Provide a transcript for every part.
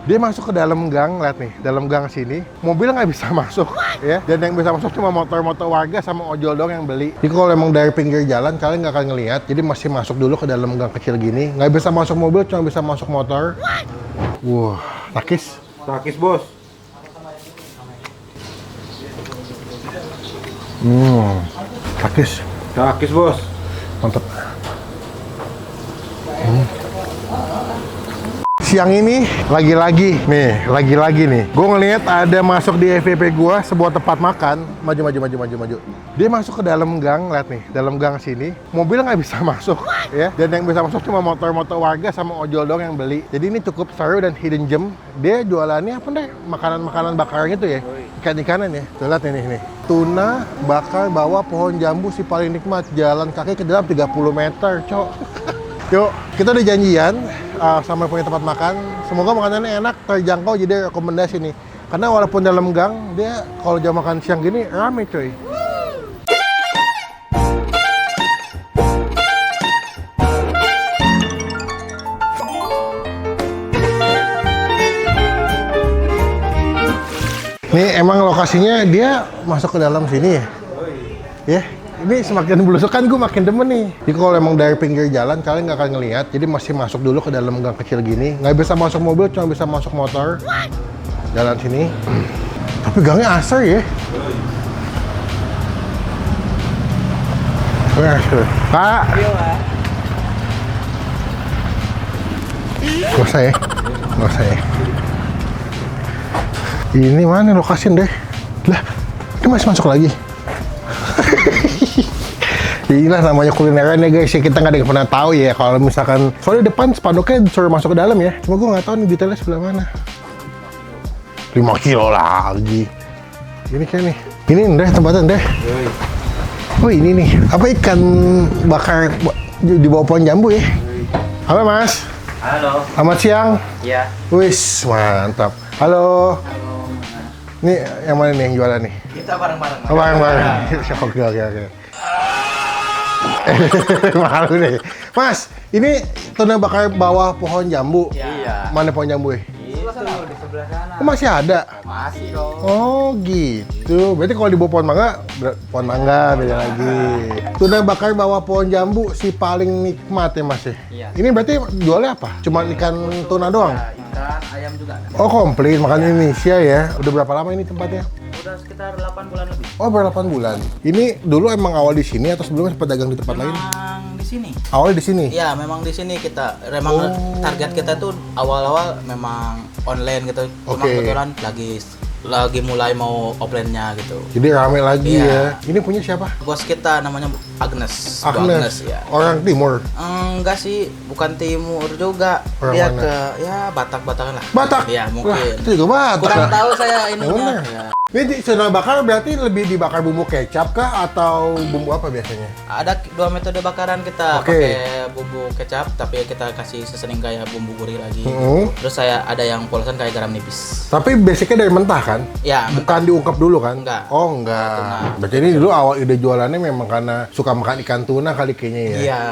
Dia masuk ke dalam gang, lihat nih, dalam gang sini, mobil nggak bisa masuk, ya. Dan yang bisa masuk cuma motor-motor warga sama ojol dong yang beli. Jadi kalau emang dari pinggir jalan, kalian nggak akan ngelihat. Jadi masih masuk dulu ke dalam gang kecil gini. Nggak bisa masuk mobil, cuma bisa masuk motor. Wah, takis. Takis bos. Takis. Takis bos. Mantap. Siang ini lagi-lagi nih gue ngelihat ada masuk di FYP gue sebuah tempat makan. Maju. Dia masuk ke dalam gang, lihat nih, dalam gang sini, mobil nggak bisa masuk, ya. Dan yang bisa masuk cuma motor-motor warga sama ojol dong yang beli. Jadi ini cukup seru dan hidden gem. Dia jualannya apa deh, makanan-makanan bakar gitu ya, ikan-ikanan ya. Tuh lihat nih, tuna bakar bawah pohon jambu si paling nikmat, jalan kaki ke dalam 30 meter, cok. Yuk, kita udah janjian sama punya tempat makan. Semoga makanannya enak, terjangkau, jadi rekomendasi nih. Karena walaupun dalam gang, dia kalau jam makan siang gini rame cuy. Nih emang lokasinya dia masuk ke dalam sini ya? Ya. Ini semakin belusukan gue makin demen nih. Jadi kalau emang dari pinggir jalan kalian nggak akan ngelihat. Jadi masih masuk dulu ke dalam gang kecil gini. Nggak bisa masuk mobil, cuma bisa masuk motor. Jalan sini. Tapi gangnya asar ya. Pak. Gak usah ya. Ini mana lokasinya deh? Lah, ini masih masuk lagi. Inilah namanya kulineran ya guys, ya kita nggak ada yang pernah tahu ya kalau misalkan soalnya depan spanduknya disuruh masuk ke dalam ya, cuma gue nggak tahu nih detailnya sebelah mana. 5 kilo lagi ini kayak nih, ini deh tempatnya deh. Oh ini nih, apa ikan bakar di bawah pohon jambu ya. Halo mas. Halo. Selamat siang. Iya. Wis mantap. Halo. Ini yang mana nih yang jualan nih? Kita bareng-bareng. Oh, bareng-bareng. Oke. Malu nih. Mas, ini tuna bakar bawah pohon jambu. Iya. Mana pohon jambu ya? Itu di sebelah sana. Oh, masih ada? Masih dong. Oh gitu. Berarti kalau di bawah pohon mangga beda lagi. Tuna bakar bawah pohon jambu si paling nikmat ya mas ya? Iya. Ini berarti jualnya apa? Cuma ikan tuna doang? Ya, ikan, ayam juga ada. Oh komplit, makan Indonesia ya. Udah berapa lama ini tempatnya? Udah sekitar 8 bulan lebih. Oh baru 8 bulan. Ini dulu emang awal di sini atau sebelumnya sempat dagang di tempat lain? Memang di sini. Awalnya di sini? Iya, memang di sini kita. Memang target kita tuh awal-awal memang online gitu. Cuma Oke. kebetulan lagi mulai mau offline-nya gitu. Jadi rame lagi Iya. ya. Ini punya siapa? Bos kita namanya Agnes. Bu Agnes. ya. Orang Timur. Enggak sih, bukan timur juga. Orang Dia mana? ke ya Batak-Batakan lah. Batak? Iya, Wah, mungkin. itu juga Batak. Kurang lah. tahu saya Yang ininya. bener. Ya. Ini tuna bakar berarti lebih dibakar bumbu kecap kah atau bumbu apa biasanya? Ada 2 metode bakaran kita, Oke. pakai bumbu kecap tapi kita kasih sesening kayak bumbu gurih lagi. Terus saya ada yang polosan kayak garam nipis. Tapi basicnya dari mentah kan? Ya, Bukan diungkap dulu kan? Enggak. Oh enggak. Tuna. Berarti ini dulu awal ide jualannya memang karena suka makan ikan tuna kali kayaknya ya? Iya.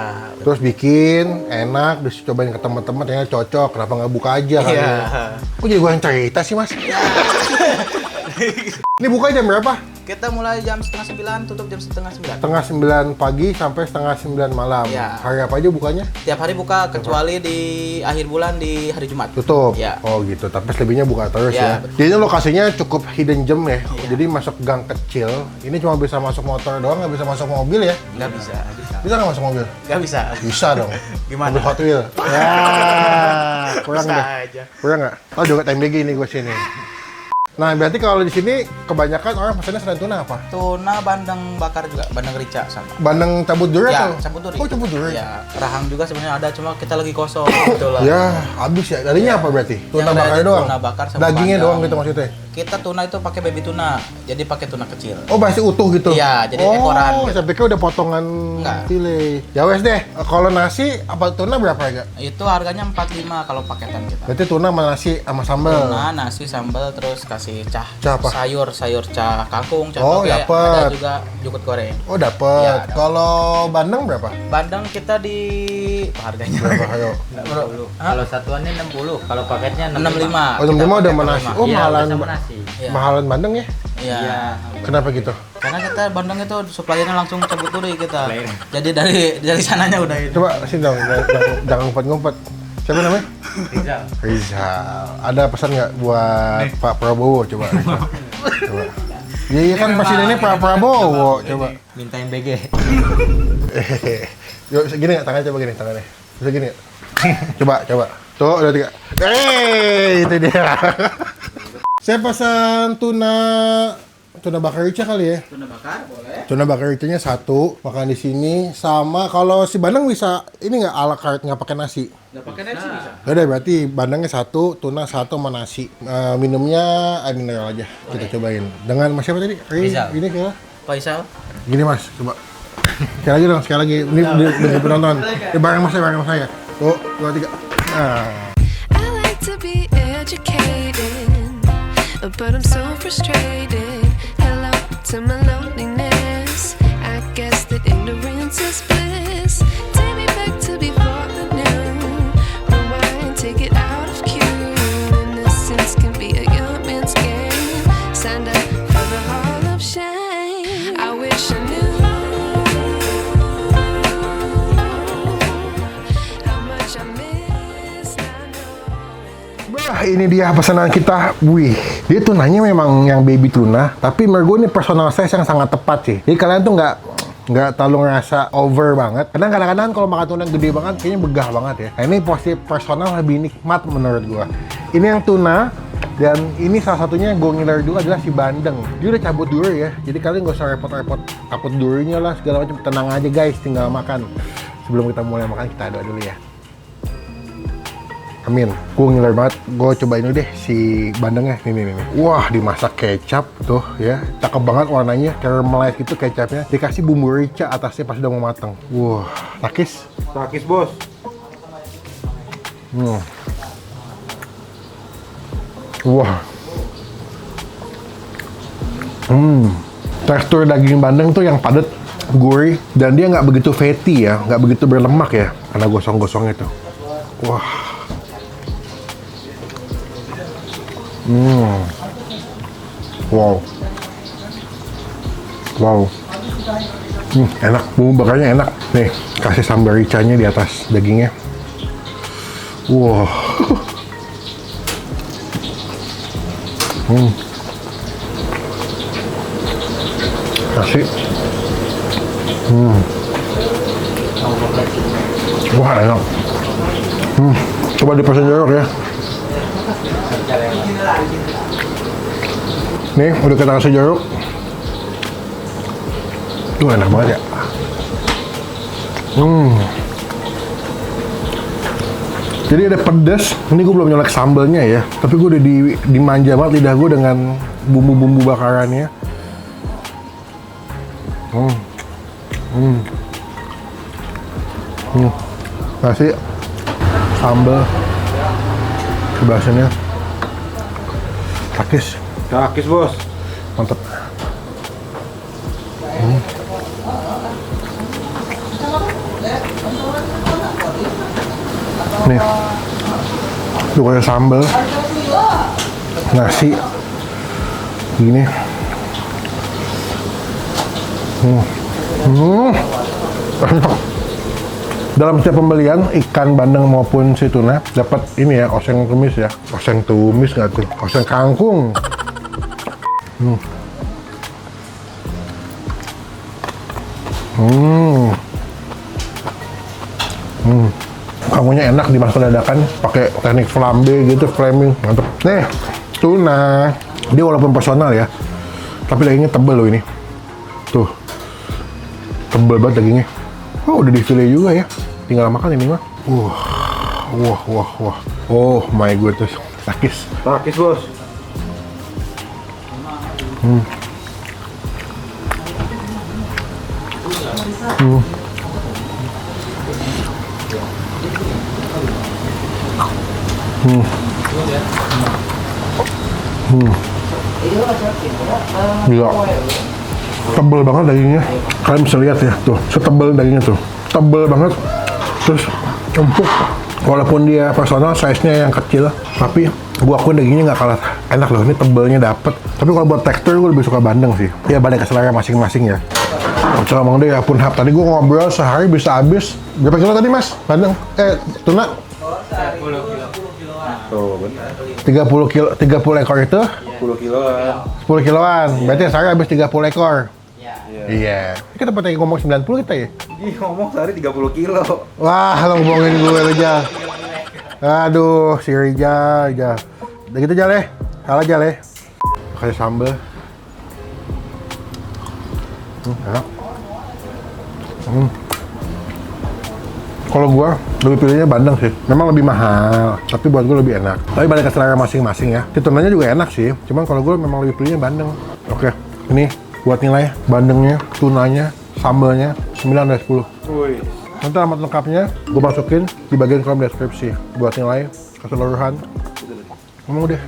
Terus bikin, enak, terus cobain ke teman-teman, ternyata cocok, kenapa nggak buka aja kali Iya. ya? Kok jadi gue yang cerita sih mas? Ini buka jam berapa? Kita mulai jam 8:30, tutup jam 8:30. Setengah 9 pagi sampai setengah 9 malam. Iya. Hari apa aja bukanya? Tiap hari buka kecuali di akhir bulan di hari Jumat. Tutup? Iya. Oh gitu, tapi selebihnya buka terus Iya, ya? Jadi lokasinya cukup hidden gem ya? Jadi masuk gang kecil, ini cuma bisa masuk motor doang, nggak bisa masuk mobil ya? Nggak bisa. Bisa nggak masuk mobil? Nggak bisa. Bisa dong. Gimana? Mobil Hot Wheel. Ya, kurang Bisa deh. aja. Kurang nggak? Oh juga MBG nih gue sini. Nah berarti kalau di sini kebanyakan orang pesannya selain tuna apa? Tuna bandeng bakar juga, bandeng rica sama. Bandeng cabut duri Ya, atau? campur duri. Oh cabut duri. Ya, rahang juga sebenarnya ada, cuma kita lagi kosong gitu lah. Ya, habis ya. Tadinya apa berarti? Tuna Yang bakar ada doang? tuna bakar sama Dagingnya bandeng. doang gitu maksudnya? Kita tuna itu pakai baby tuna, jadi pakai tuna kecil. Oh masih utuh gitu? Iya, jadi ekoran gitu. Saya pikir udah potongan Enggak. file. Ya wes deh, kalau nasi apa tuna berapa ya? Itu harganya 45 kalau paketan kita. Berarti tuna sama nasi sama sambal. Tuna, nasi, sambal, terus kasih Cah apa? sayur cah kangkung, cah Oh, toge, dapet. ada juga jukut goreng. Oh dapet. Iya, dapet. Kalau bandeng berapa? Bandeng kita di harganya. Berapa ayo? Kalau satuannya 60, kalau paketnya 65. Oh, 65 udah sama nasi. Oh, Iya, mahalan. sama nasi. Iya. Mahalan Bandeng ya? Iya. Kenapa gitu? Karena kita Bandung itu suppliernya langsung cabut dulu kita. Jadi dari sananya udah itu. Coba sini dong, jangan ngumpet-ngumpet. Siapa namanya? Rizal. Rizal. Ada pesan nggak buat Pak Prabowo? Coba. Coba. Iya kan presidennya Pak Prabowo. Coba. Mintain BG. Yuk gini nggak tangannya, coba gini tangannya. Bisa gini nggak? Coba. Tuh udah 3. Itu dia. Saya pesan tuna bakar rica kali ya. Tuna bakar boleh. Tuna bakar ricanya 1, makan di sini. Sama kalau si Bandeng bisa ini nggak ala carte nggak pakai nasi. Nggak pakai nasi bisa. Udah berarti bandengnya 1, tuna 1 sama nasi. Minumnya air mineral aja. Kita cobain. Dengan Mas siapa tadi? Rizal. Ini kira. Faisal. Gini Mas, coba. Sekali lagi dong, sekali lagi. Ini dengan penonton. Bareng Mas saya. Tuh, 2, 3. Nah. I like to be educated, but I'm so frustrated. Hello to my loneliness. I guess that ignorance is bliss. Take me back to before the new. Rewind, take it out of cue. Innocence can be a young man's game. Signed up for the hall of shame. I wish I knew how much I miss not knowing. Wah, ini dia pesanan kita. Wih, dia tunanya memang yang baby tuna, tapi menurut gue ini personal size yang sangat tepat sih. Jadi kalian tuh nggak terlalu ngerasa over banget. Karena kadang-kadang kalau makan tuna yang gede banget, kayaknya begah banget ya. Nah, ini porsi personal lebih nikmat menurut gue. Ini yang tuna, dan ini salah satunya yang gue ngiler dulu adalah si bandeng. Dia udah cabut duri ya, jadi kalian nggak usah repot-repot takut durinya lah segala macam. Tenang aja guys, tinggal makan. Sebelum kita mulai makan, kita doa dulu ya. Amin. Gue ngiler banget. Gue cobain dulu deh si bandengnya. Nih. Wah, dimasak kecap tuh ya. Cakep banget warnanya. Caramelize gitu kecapnya. Dikasih bumbu rica atasnya pas udah mau matang. Wah, takis. Takis bos. Wah. Tekstur daging bandeng tuh yang padat, gurih, dan dia nggak begitu fatty ya, nggak begitu berlemak ya, karena gosong-gosongnya tuh. Wah. Wow. Enak, bumbu bakarnya enak. Nih, kasih sambal ricanya di atas dagingnya. Wow. Kasih. Wah, enak. Coba dipesan jeruk ya. Nih, udah kita kasih jeruk. Tuh enak banget ya. Jadi ada pedas. Ini gue belum nyolek sambalnya ya. Tapi gue udah dimanja banget lidah gue dengan bumbu-bumbu bakarannya. Kasih sambal kebasanya. Takis. Takis bos. Mantap. Nih, tuh kayak sambal, nasi, gini. Dalam setiap pembelian ikan bandeng maupun si tuna dapat ini ya, oseng tumis ya. Oseng tumis nggak tuh? Oseng kangkung. Kangkungnya enak dimasak dadakan, pakai teknik flambe gitu, flaming, mantep. Nih, tuna. Dia walaupun personal ya, tapi dagingnya tebel loh ini. Tuh, tebel banget dagingnya. Oh, udah di-fillet juga ya. Tinggal makan ini mah. Wah. Oh my goodness. Takis. Takis bos. Gila. Tebel banget dagingnya. Kalian bisa lihat ya, tuh. Setebel dagingnya tuh. Tebel banget. Terus empuk. Walaupun dia personal size-nya yang kecil, tapi gua akuin dagingnya nggak kalah enak loh. Ini tebelnya dapet. Tapi kalau buat tekstur gua lebih suka bandeng sih. Ya balik ke selera masing-masing ya. Coba Mang deh, Apun Hap. Tadi gua ngobrol sehari bisa habis berapa kilo tadi mas? Bandeng? Tuna? 30 kilo, 30 ekor itu? 10 kiloan. 10 kiloan. Berarti sehari habis 30 ekor. Iya. Iya. Kita pernah ngomong 90 kita ya? Ih, ngomong sehari 30 kilo. Wah, lo ngomongin gue Rijal. Aduh, si Rijal. Udah gitu Jal ya? Salah Jal ya? Kasih sambal. Enak. Kalau gua lebih pilihnya bandeng sih. Memang lebih mahal, tapi buat gua lebih enak. Tapi balik ke selera masing-masing ya. Tunanya juga enak sih. Cuman kalau gua memang lebih pilihnya bandeng. Oke, ini buat nilai bandengnya, tunanya, sambalnya 9 dari 10. Wih. Nanti alamat lengkapnya gue masukin di bagian kolom deskripsi buat nilai keseluruhan. Ngomong udah.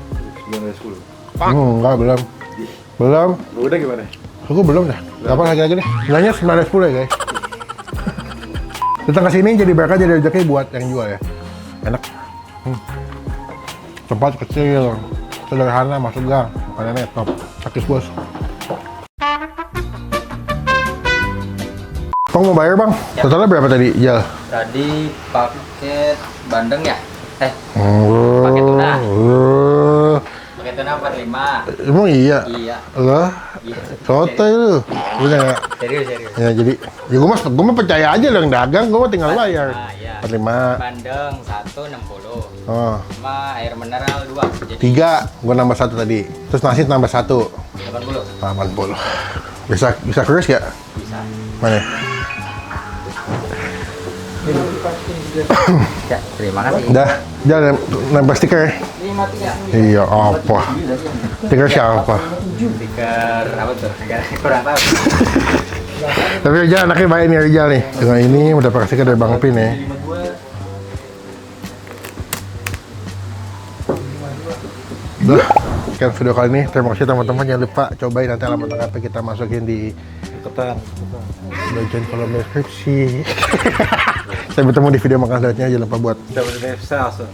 9 dari 10. Enggak, belum. Belum. Lu udah gimana? Aku belum dah. Apa lagi nih? Nilainya 9 dari 10 ya guys. Datang ke sini jadi berkah, jadi rezeki buat yang jual ya. Enak. Tempat kecil, sederhana, masuk gang. Makanannya top. Sakis bos. Bang mau bayar bang? Totalnya berapa tadi, Jal? Tadi paket bandeng ya? Oh, Pakai tuna. Pakai tuna 45. Emang iya? Iya. Lah, Iya. sotoy lu. Udah ya? Serius. Ya jadi, ya gue mah percaya aja lo yang dagang, gue mah tinggal bayar. Nah, iya. 45. Bandeng 1,60. Oh, Sama air mineral 2. Jadi 3, gue nambah 1 tadi. Terus nasi nambah 1. 80. 80. Bisa keras gak? Bisa. Mana? Ya, terima kasih. Udah, jangan nambah stiker. 53. Iya, apa? Stiker siapa? Stiker apa tuh? Kurang tahu. Tapi Rijal anaknya baik nih Rijal nih. Dengan ini mendapat stiker dari Bang Pin ya. Udah, sekian video kali ini. Terima kasih teman-teman. Jangan lupa cobain nanti alamat lengkapnya kita masukin di Ketan. bagian kolom deskripsi. Sampai bertemu di video makan selanjutnya. Jangan lupa buat Dapat dari salsa.